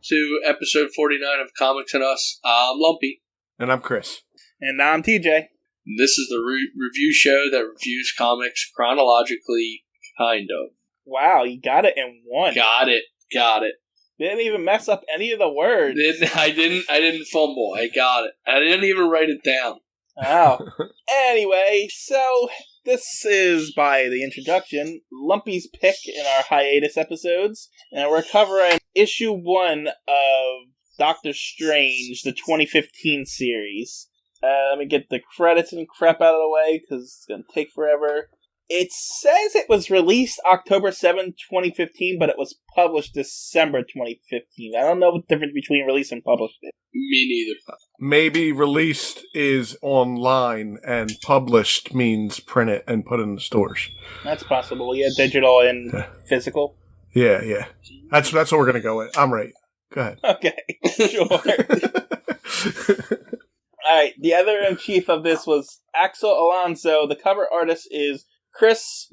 to episode 49 of Comics and Us. I'm Lumpy. And I'm Chris. And I'm TJ. This is the review show that reviews comics chronologically, kind of. Wow, you got it in one. Got it. Didn't even mess up any of the words. I didn't fumble. I got it. I didn't even write it down. Oh. Anyway, so this is, by the introduction, Lumpy's pick in our hiatus episodes, and we're covering issue 1 of Doctor Strange, the 2015 series. Let me get the credits and crap out of the way, because it's going to take forever. It says it was released October 7, 2015, but it was published December 2015. I don't know the difference between release and published. Me neither. Maybe released is online and published means print it and put it in the stores. That's possible. Yeah, digital and physical. Yeah. That's what we're going to go with. I'm right. Go ahead. Okay, sure. Alright, the editor-in-chief of this was Axel Alonso. The cover artist is Chris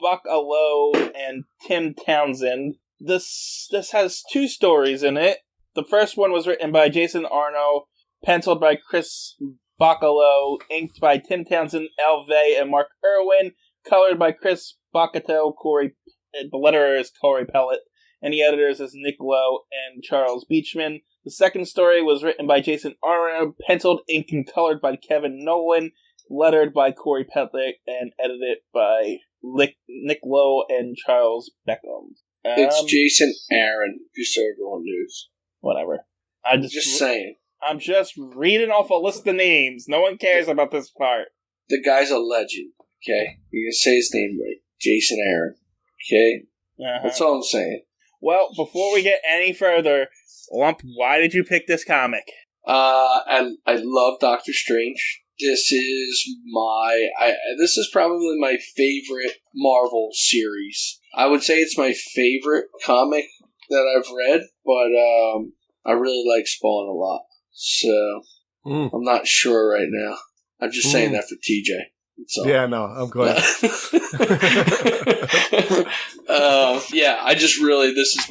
Bachalo and Tim Townsend. This has 2 stories in it. The first one was written by Jason Arno, penciled by Chris Bachalo, inked by Tim Townsend, Al Vey, and Mark Irwin, colored by Chris Baccato, the letterer is Corey Pellet, and the editors is Nick Lowe and Charles Beachman. The second story was written by Jason Arno, penciled, inked, and colored by Kevin Nolan, lettered by Corey Pellet, and edited by Nick Lowe and Charles Beckham. It's Jason Aaron, just so everyone knows. Whatever. Just saying. I'm just reading off a list of names. No one cares about this part. The guy's a legend, okay? You can say his name right. Jason Aaron, okay? Uh-huh. That's all I'm saying. Well, before we get any further, Lump, why did you pick this comic? I love Doctor Strange. This is probably my favorite Marvel series. I would say it's my favorite comic that I've read, but I really like Spawn a lot. So I'm not sure right now. I'm just saying that for TJ. Yeah, no, I'm glad. I just really this is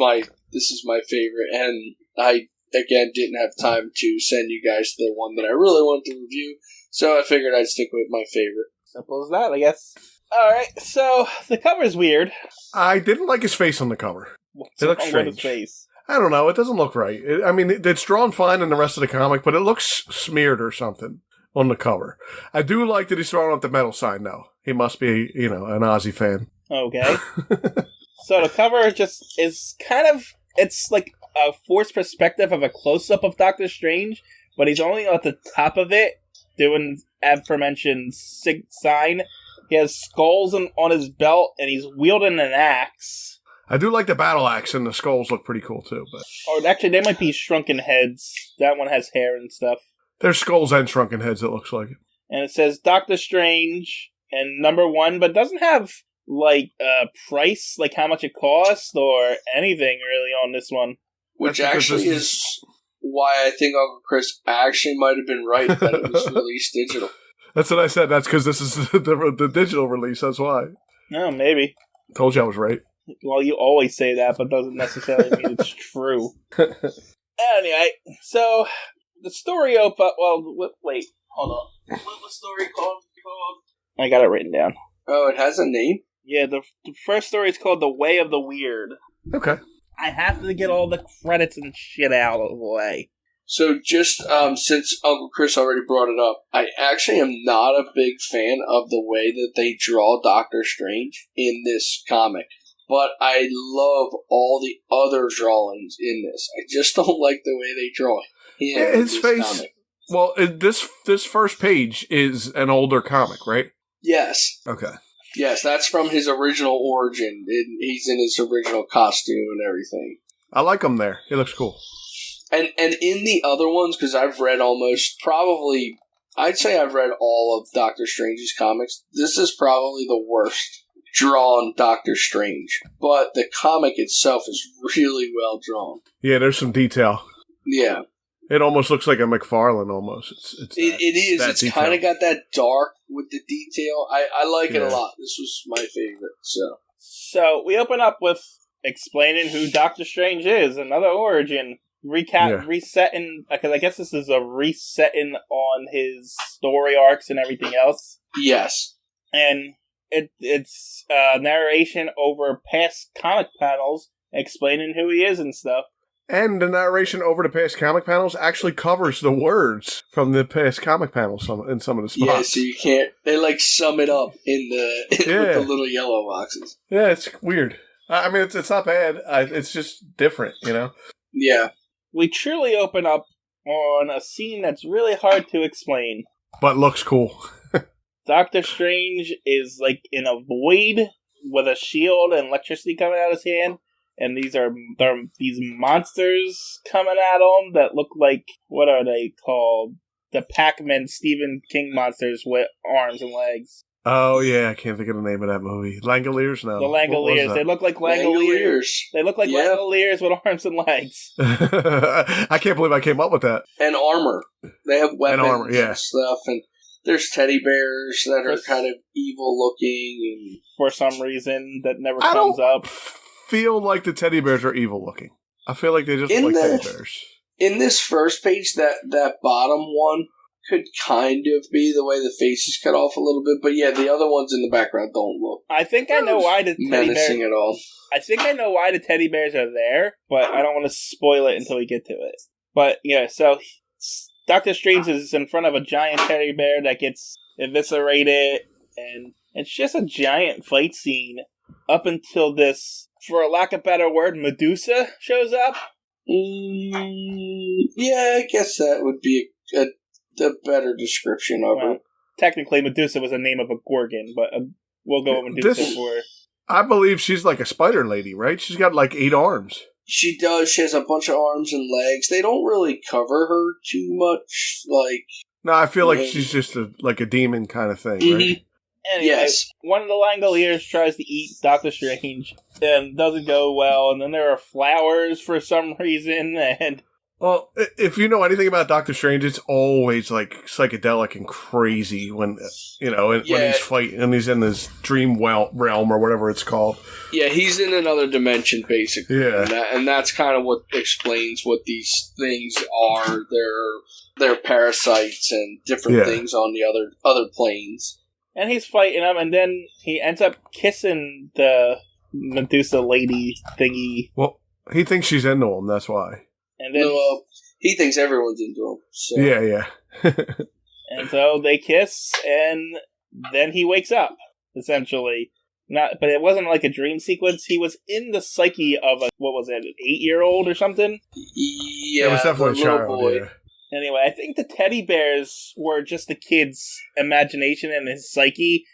my favorite, and I again didn't have time to send you guys the one that I really wanted to review, so I figured I'd stick with my favorite. Simple as that, I guess. Alright, so the cover's weird. I didn't like his face on the cover. What's it looks wrong strange. with his face? I don't know. It doesn't look right. It's drawn fine in the rest of the comic, but it looks smeared or something on the cover. I do like that he's throwing up the metal sign, though. He must be, an Ozzy fan. Okay. So the cover just is it's like a forced perspective of a close-up of Doctor Strange, but he's only at the top of it doing aforementioned sign. He has skulls on his belt, and he's wielding an axe. I do like the battle axe, and the skulls look pretty cool, too. But actually, they might be shrunken heads. That one has hair and stuff. There's skulls and shrunken heads, it looks like. And it says Doctor Strange and number 1, but doesn't have, a price, like how much it costs, or anything, really, on this one. Which actually is why I think Uncle Chris actually might have been right that it was released digital. That's what I said. That's because this is the digital release. That's why. No, maybe. Told you I was right. Well, you always say that, but doesn't necessarily mean it's true. Anyway, so the story wait, hold on. What's the story called? I got it written down. Oh, it has a name? Yeah, the first story is called The Way of the Weird. Okay. I have to get all the credits and shit out of the way. So just since Uncle Chris already brought it up, I actually am not a big fan of the way that they draw Doctor Strange in this comic. But I love all the other drawings in this. I just don't like the way they draw him. His face. Comic. Well, this first page is an older comic, right? Yes. Okay. Yes, that's from his original origin. He's in his original costume and everything. I like him there. He looks cool. And in the other ones, because I've read I'd say I've read all of Doctor Strange's comics. This is probably the worst drawn Doctor Strange. But the comic itself is really well drawn. Yeah, there's some detail. Yeah. It almost looks like a McFarlane almost. It is. It's kind of got that dark with the detail. I like it a lot. This was my favorite. So we open up with explaining who Doctor Strange is, another origin. resetting, because I guess this is a resetting on his story arcs and everything else. Yes. And it's narration over past comic panels explaining who he is and stuff. And the narration over the past comic panels actually covers the words from the past comic panels in some of the spots. Yeah, so you can't... They, sum it up in the with the little yellow boxes. Yeah, it's weird. I mean, it's not bad. It's just different, you know? Yeah. We truly open up on a scene that's really hard to explain. But looks cool. Doctor Strange is, in a void with a shield and electricity coming out of his hand. And these are these monsters coming at him that look like, what are they called? The Pac-Man Stephen King monsters with arms and legs. Oh, yeah, I can't think of the name of that movie. Langoliers? No. The Langoliers. They look like Langoliers. They look like Langoliers with arms and legs. I can't believe I came up with that. And armor. They have weapons and armor, yeah. and stuff. And there's teddy bears that are kind of evil looking. And for some reason, that never comes up. Feel like the teddy bears are evil looking. I feel like they just look like teddy bears. In this first page, that bottom one could kind of be the way the face is cut off a little bit, but yeah, the other ones in the background don't look. I think I know why the teddy menacing at all. I think I know why the teddy bears are there, but I don't want to spoil it until we get to it. But yeah, so Doctor Strange is in front of a giant teddy bear that gets eviscerated, and it's just a giant fight scene up until this, for a lack of a better word, Medusa shows up. Yeah, I guess that would be a better description of her. Technically, Medusa was the name of a Gorgon, but we'll go with Medusa for... I believe she's like a spider lady, right? She's got 8 arms. She does. She has a bunch of arms and legs. They don't really cover her too much. No, I feel like she's just a demon kind of thing, right? Anyway, yes. One of the Langoliers tries to eat Doctor Strange and doesn't go well, and then there are flowers for some reason, and... Well, if you know anything about Doctor Strange, it's always psychedelic and crazy when when he's fighting and he's in this dream realm or whatever it's called. Yeah, he's in another dimension basically. Yeah, and that's kind of what explains what these things are. They're parasites and different things on the other planes. And he's fighting them, and then he ends up kissing the Medusa lady thingy. Well, he thinks she's into him. That's why. And then he thinks everyone's into him. So. Yeah. And so they kiss, and then he wakes up, essentially. But it wasn't like a dream sequence. He was in the psyche of an 8-year-old or something? Yeah, it was definitely a child, boy. Yeah. Anyway, I think the teddy bears were just the kid's imagination and his psyche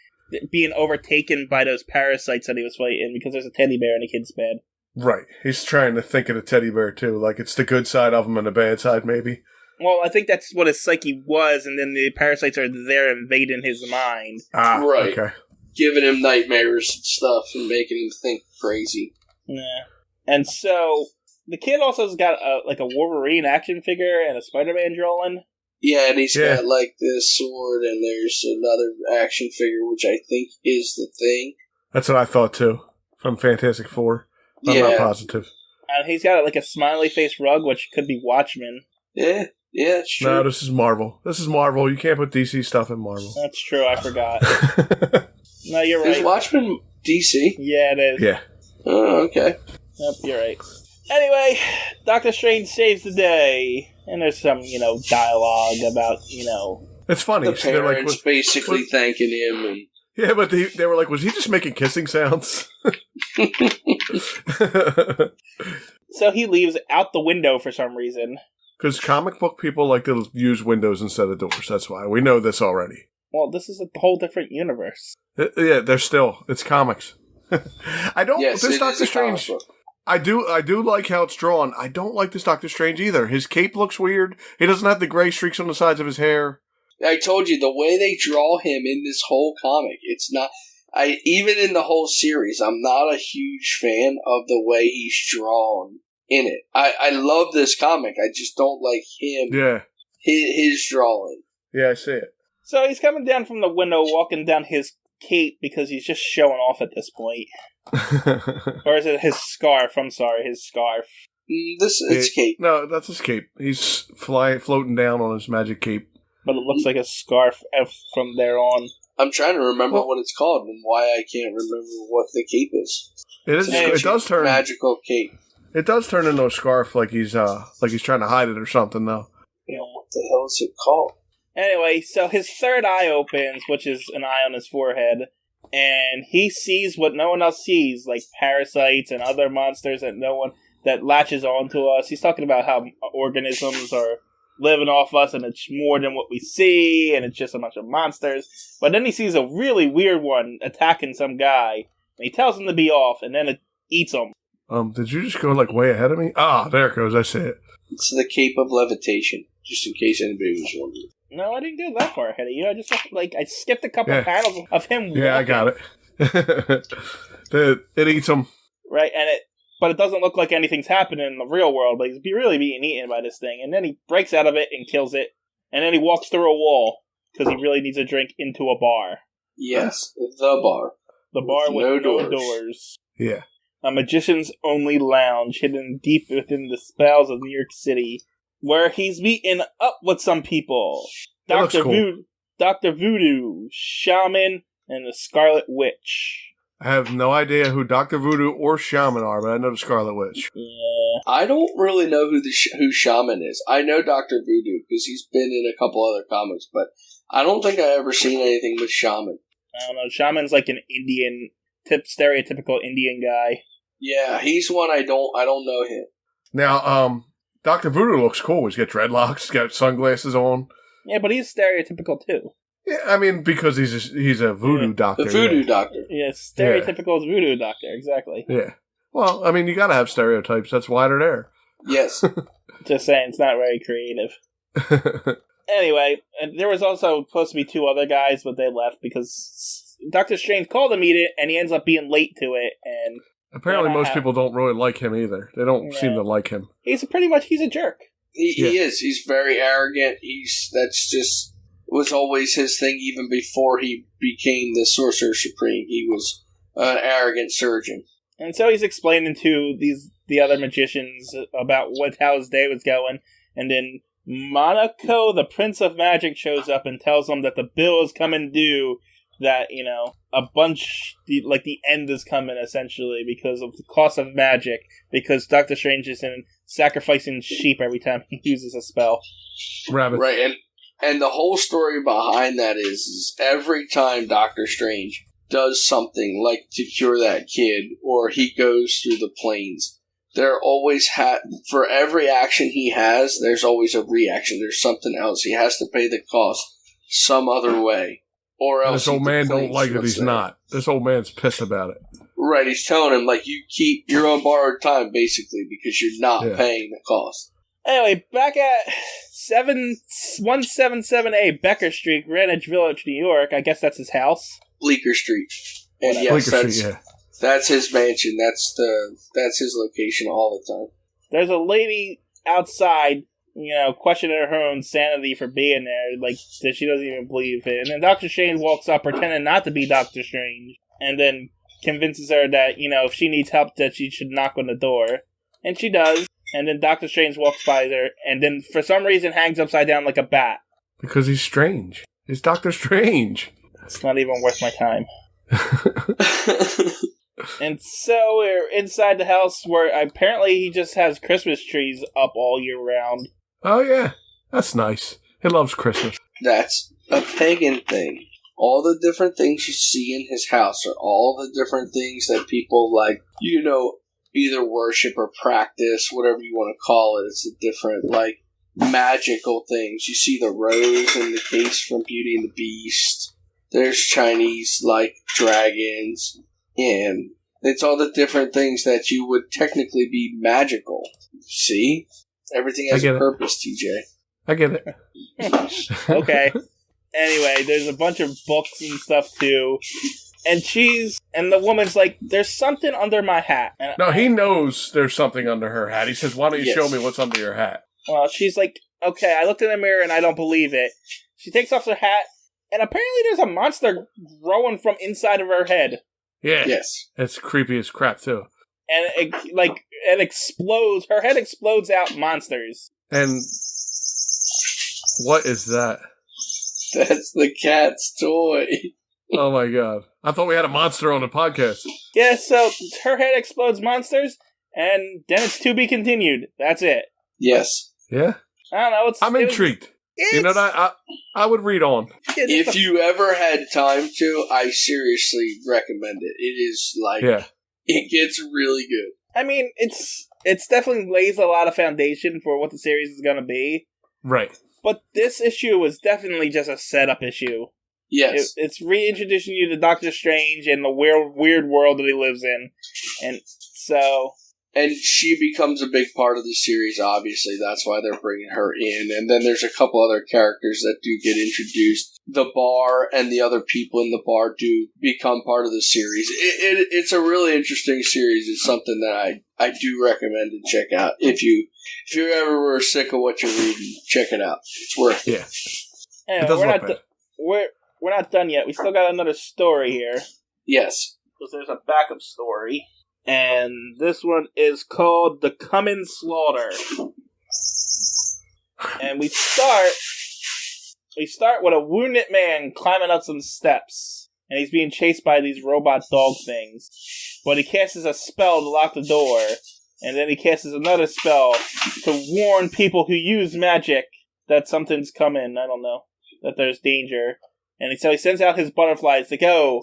being overtaken by those parasites that he was fighting, because there's a teddy bear in the kid's bed. Right. He's trying to think of the teddy bear, too. Like, it's the good side of him and the bad side, maybe. Well, I think that's what his psyche was, and then the parasites are there invading his mind. Ah, right. Okay. Giving him nightmares and stuff and making him think crazy. Yeah. And so, the kid also has got a Wolverine action figure and a Spider-Man drawing. Yeah, and he's got, this sword, and there's another action figure, which I think is the Thing. That's what I thought, too, from Fantastic Four. I'm not positive. And he's got a smiley face rug, which could be Watchmen. Yeah, it's true. No, this is Marvel. You can't put DC stuff in Marvel. That's true, I forgot. No, you're right. Is Watchmen DC? Yeah, it is. Yeah. Oh, okay. Yep, you're right. Anyway, Doctor Strange saves the day, and there's some, dialogue about, It's funny. The parents basically thanking him and... Yeah, but they were like, was he just making kissing sounds? So he leaves out the window for some reason. Because comic book people like to use windows instead of doors. That's why. We know this already. Well, this is a whole different universe. Yeah, it's comics. This Doctor Strange... I do like how it's drawn. I don't like this Doctor Strange either. His cape looks weird. He doesn't have the gray streaks on the sides of his hair. I told you, the way they draw him in this whole comic, it's not... even in the whole series, I'm not a huge fan of the way he's drawn in it. I love this comic. I just don't like him. Yeah. His drawing. Yeah, I see it. So he's coming down from the window, walking down his cape, because he's just showing off at this point. Or is it his scarf? I'm sorry, his scarf. It's cape. No, that's his cape. He's floating down on his magic cape. But it looks like a scarf from there on. I'm trying to remember what it's called and why I can't remember what the cape is. It does turn magical cape. It does turn into a scarf, like he's trying to hide it or something, though. Yeah, what the hell is it called? Anyway, so his third eye opens, which is an eye on his forehead, and he sees what no one else sees, like parasites and other monsters that latches onto us. He's talking about how organisms are living off us, and it's more than what we see, and it's just a bunch of monsters. But then he sees a really weird one attacking some guy, and he tells him to be off, and then it eats him. Did you just go way ahead of me? Ah, there it goes. I see it. It's the cape of levitation, just in case anybody was wondering. No, I didn't go that far ahead of you. I just I skipped a couple panels of him walking. Yeah, I got it. It eats him. Right, but it doesn't look like anything's happening in the real world, but he's really being eaten by this thing. And then he breaks out of it and kills it. And then he walks through a wall, because he really needs a drink, into a bar. Yes, the bar. The bar with no doors. Yeah. A magician's only lounge, hidden deep within the spells of New York City, where he's meeting up with some people. Dr. Voodoo, Shaman, and the Scarlet Witch. I have no idea who Dr. Voodoo or Shaman are, but I know the Scarlet Witch. Yeah. I don't really know who Shaman is. I know Dr. Voodoo, because he's been in a couple other comics, but I don't think I've ever seen anything with Shaman. I don't know. Shaman's like an Indian, stereotypical Indian guy. Yeah, he's one I don't know him. Now, Dr. Voodoo looks cool. He's got dreadlocks, he's got sunglasses on. Yeah, but he's stereotypical too. Yeah, I mean, because he's a voodoo doctor. The voodoo doctor. Yeah, stereotypical voodoo doctor, exactly. Yeah. Well, I mean, you gotta have stereotypes. That's why they're there. Yes. Just saying, it's not very creative. Anyway, and there was also supposed to be two other guys, but they left because Doctor Strange called a meeting, and he ends up being late to it, and... Apparently most people don't really like him either. They don't seem to like him. He's a jerk. He is. He's very arrogant. Was always his thing even before he became the Sorcerer Supreme. He was an arrogant surgeon. And so he's explaining to the other magicians about how his day was going, and then Monaco, the Prince of Magic, shows up and tells him that the bill is coming due, that, the end is coming, essentially, because of the cost of magic, because Doctor Strange is sacrificing sheep every time he uses a spell. Rabbits. Right, and the whole story behind that is every time Doctor Strange does something like to cure that kid, or he goes through the plains, there always for every action he has, there's always a reaction. There's something else. He has to pay the cost some other way. Or else this old man don't like it, he's not. This old man's pissed about it. Right, he's telling him, you're on borrowed time, basically, because you're not paying the cost. Anyway, back at 177A Becker Street, Greenwich Village, New York. I guess that's his house. Bleecker Street. And that's his mansion. That's his location all the time. There's a lady outside, questioning her own sanity for being there, that she doesn't even believe it. And then Doctor Strange walks up, pretending not to be Doctor Strange, and then convinces her that, if she needs help, that she should knock on the door. And she does. And then Doctor Strange walks by her, and then for some reason hangs upside down like a bat. Because he's strange. He's Doctor Strange. It's not even worth my time. And so we're inside the house where apparently he just has Christmas trees up all year round. Oh yeah, that's nice. He loves Christmas. That's a pagan thing. All the different things you see in his house are all the different things that people either worship or practice, whatever you want to call it. It's the different, magical things. You see the rose in the case from Beauty and the Beast. There's Chinese, dragons. And it's all the different things that you would technically be magical. See? Everything has a purpose, TJ. I get it. Okay. Anyway, there's a bunch of books and stuff, too. And the woman's like, there's something under my hat. And he knows there's something under her hat. He says, why don't you show me what's under your hat? Well, she's like, okay, I looked in the mirror and I don't believe it. She takes off her hat, and apparently there's a monster growing from inside of her head. Yeah. Yes. It's creepy as crap, too. And it explodes. Her head explodes out monsters. And what is that? That's the cat's toy. Oh my god. I thought we had a monster on the podcast. Yeah, so her head explodes monsters, and then it's to be continued. That's it. Yes. Yeah? I don't know. I'm intrigued. You know, I would read on. If you ever had time to, I seriously recommend it. It is like, it gets really good. I mean, it's definitely lays a lot of foundation for what the series is going to be. Right. But this issue was definitely just a setup issue. Yes. It's reintroducing you to Doctor Strange and the weird world that he lives in. And so... And she becomes a big part of the series, obviously. That's why they're bringing her in. And then there's a couple other characters that do get introduced. The bar and the other people in the bar do become part of the series. It's a really interesting series. It's something that I do recommend to check out. If you ever were sick of what you're reading, check it out. It's worth it. Yeah. Anyway, we're not done yet. We still got another story here. Yes. Because there's a backup story. And this one is called The Common Slaughter. And we start with a wounded man climbing up some steps. And he's being chased by these robot dog things. But he casts a spell to lock the door. And then he casts another spell to warn people who use magic that something's coming. I don't know. That there's danger. And so he sends out his butterflies to go...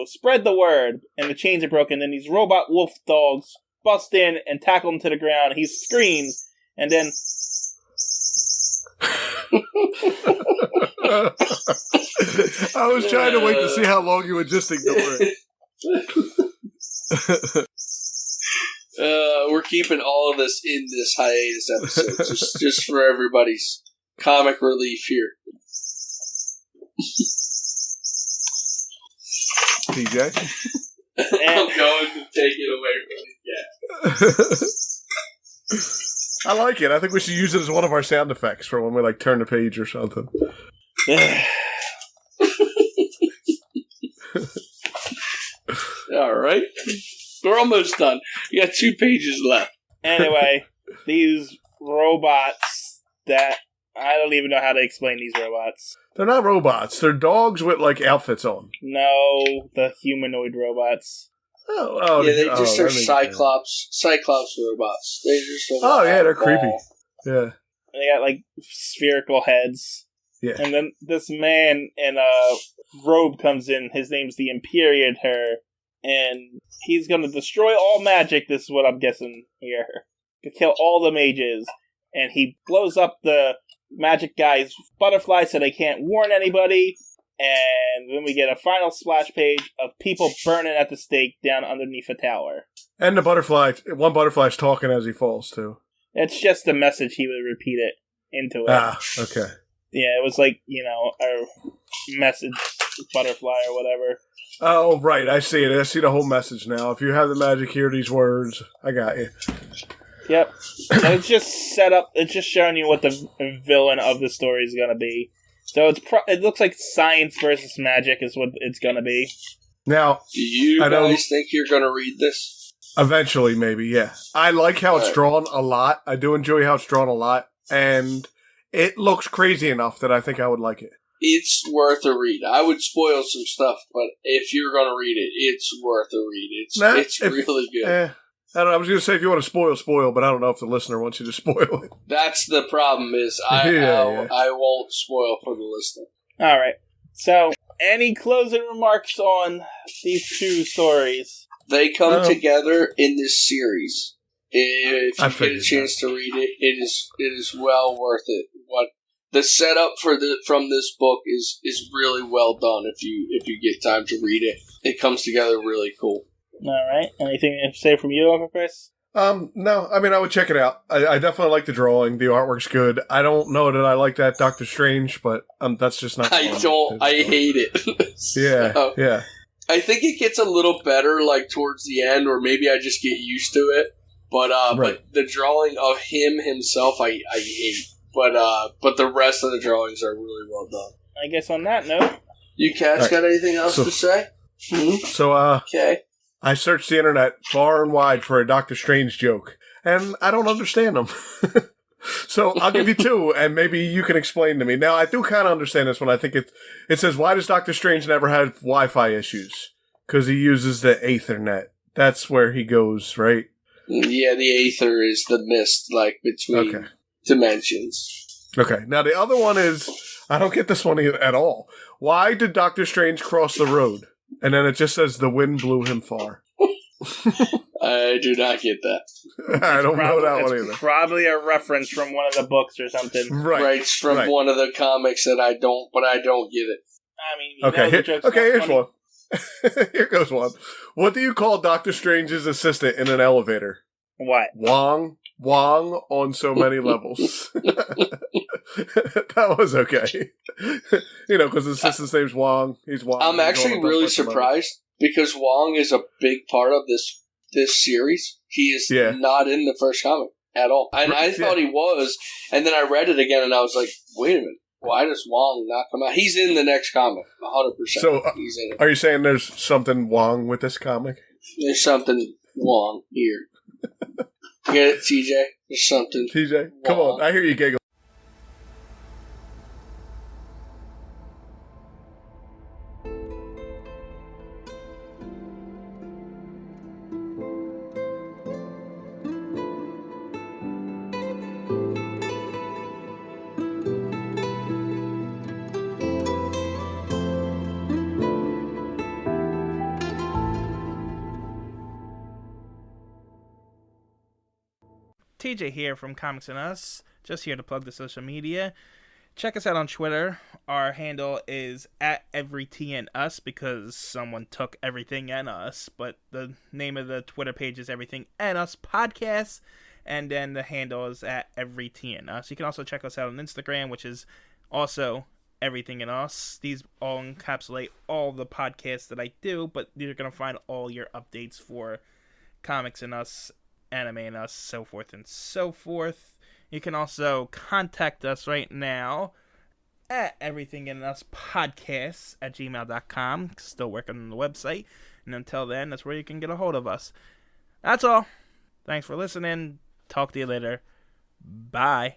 spread the word, and the chains are broken, and these robot wolf dogs bust in and tackle him to the ground. He screams, and then... I was trying to wait to see how long you would just ignore it. We're keeping all of this in this hiatus episode, just for everybody's comic relief here. TJ? I'm going to take it away from you. Yeah. I like it. I think we should use it as one of our sound effects for when we turn the page or something. All right. We're almost done. We got 2 pages left. Anyway, these robots that... I don't even know how to explain these robots. They're not robots. They're dogs with, outfits on. No, the humanoid robots. Yeah, they just are Cyclops robots. They just they're creepy. Yeah. They got, spherical heads. Yeah. And then this man in a robe comes in. His name's the Imperator. And he's going to destroy all magic, this is what I'm guessing here. To kill all the mages. And he blows up the magic guy's butterfly so they can't warn anybody. And then we get a final splash page of people burning at the stake down underneath a tower. And one butterfly's talking as he falls, too. It's just a message, he would repeat it into it. Ah, okay. Yeah, it was a message butterfly or whatever. Oh, right, I see it. I see the whole message now. If you have the magic, hear these words. I got you. Yep. And it's just set up, it's just showing you what the villain of the story is going to be. So it looks like science versus magic is what it's going to be. Now, do you guys think you're going to read this? Eventually, maybe, yeah. I like how it's drawn a lot. I do enjoy how it's drawn a lot. And it looks crazy enough that I think I would like it. It's worth a read. I would spoil some stuff, but if you're going to read it, it's worth a read. It's really good. I don't know. I was going to say if you want to spoil, but I don't know if the listener wants you to spoil it. That's the problem is I won't spoil for the listener. All right. So, any closing remarks on these 2 stories? They come together in this series. If you get a chance to read it, it is well worth it. What the setup from this book is really well done. If you get time to read it, it comes together really cool. All right. Anything to say from you, Uncle Chris? No. I mean, I would check it out. I definitely like the drawing. The artwork's good. I don't know that I like that Doctor Strange, but that's just not. I hate it. Yeah. I think it gets a little better, towards the end, or maybe I just get used to it. But the drawing of him himself, I hate. But the rest of the drawings are really well done. I guess on that note, you cats got anything else to say? So, okay. I searched the internet far and wide for a Doctor Strange joke, and I don't understand them. So I'll give you two, and maybe you can explain to me. Now, I do kind of understand this one. I think it says, why does Doctor Strange never have Wi-Fi issues? Because he uses the Aethernet. That's where he goes, right? Yeah, the Aether is the mist, like, between dimensions. Okay. Now, the other one is, I don't get this one at all. Why did Doctor Strange cross the road? And then it just says the wind blew him far. I do not get that. I don't know that one either. Probably a reference from one of the books or something. Right, from one of the comics that I don't get it. I mean, here's one. Here goes one. What do you call Doctor Strange's assistant in an elevator? What? Wong on so many levels. That was okay. Because his assistant's name's Wong. He's Wong. I'm actually really surprised because Wong is a big part of this series. He is not in the first comic at all. And I thought he was, and then I read it again and I was like, wait a minute. Why does Wong not come out? He's in the next comic, 100%. So, he's in it. Are you saying there's something Wong with this comic? There's something Wong here. Get it, TJ? There's something TJ, come on. I hear you giggle. TJ here from Comics and Us, just here to plug the social media. Check us out on Twitter. Our handle is @EveryTNUs because someone took everything and us, but the name of the Twitter page is Everything and Us Podcast, and then the handle is @EveryTNUs. You can also check us out on Instagram, which is also Everything and Us. These all encapsulate all the podcasts that I do, but you're going to find all your updates for Comics and Us, Anime and Us, so forth and so forth. You can also contact us right now at everythinganduspodcasts@gmail.com. Still working on the website. And until then, that's where you can get a hold of us. That's all. Thanks for listening. Talk to you later. Bye.